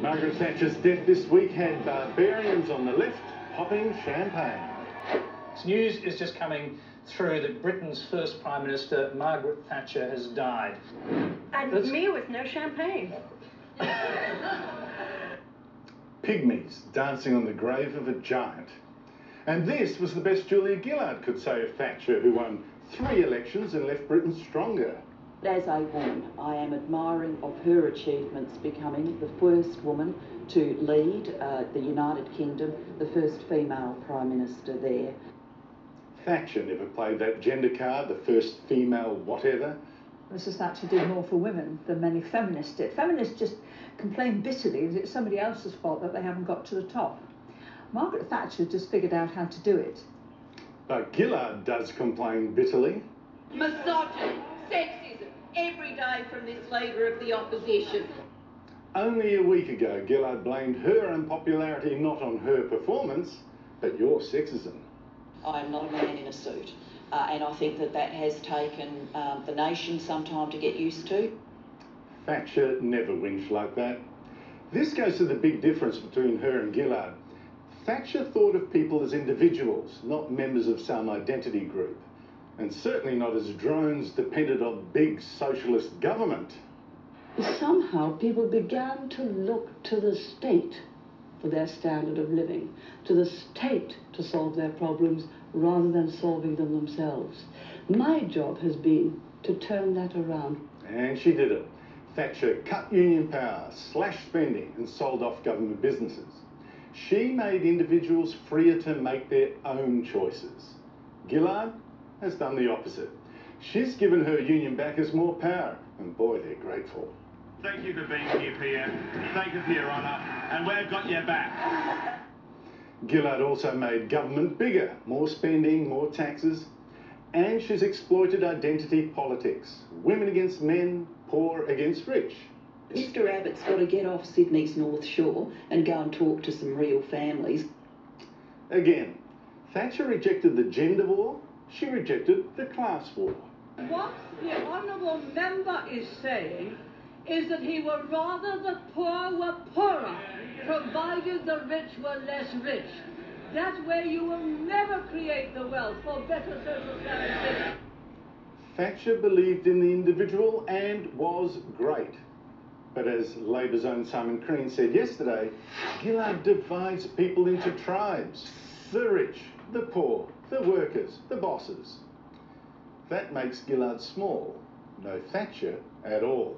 Margaret Thatcher's death this week had barbarians on the left popping champagne. This news is just coming through that Britain's first Prime Minister, Margaret Thatcher, has died. And me with no champagne. Pygmies dancing on the grave of a giant. And this was the best Julia Gillard could say of Thatcher, who won 3 elections and left Britain stronger. As a woman, I am admiring of her achievements, becoming the first woman to lead the United Kingdom, the first female Prime Minister there. Thatcher never played that gender card, the first female whatever. Mrs Thatcher did more for women than many feminists did. Feminists just complain bitterly that it's somebody else's fault that they haven't got to the top. Margaret Thatcher just figured out how to do it. But Gillard does complain bitterly. Misogyny, sexism, every day from this leader of the opposition. Only a week ago, Gillard blamed her unpopularity not on her performance, but your sexism. I am not a man in a suit, and I think that that has taken the nation some time to get used to. Thatcher never whinged like that. This goes to the big difference between her and Gillard. Thatcher thought of people as individuals, not members of some identity group, and certainly not as drones dependent on big socialist government. Somehow people began to look to the state for their standard of living, to the state to solve their problems rather than solving them themselves. My job has been to turn that around. And she did it. Thatcher cut union power, slashed spending and sold off government businesses. She made individuals freer to make their own choices. Gillard has done the opposite. She's given her union backers more power, and boy, they're grateful. Thank you for being here, PM. Thank you for your honour, and we've got your back. Gillard also made government bigger, more spending, more taxes, and she's exploited identity politics. Women against men, poor against rich. Mr Abbott's got to get off Sydney's North Shore and go and talk to some real families. Again, Thatcher rejected the gender war, she rejected the class war. What the honourable member is saying is that he would rather the poor were poorer, provided the rich were less rich. That way you will never create the wealth for better social status. Thatcher believed in the individual and was great. But as Labour's own Simon Crean said yesterday, Gillard divides people into tribes. The rich, the poor, the workers, the bosses. That makes Gillard small. No Thatcher at all.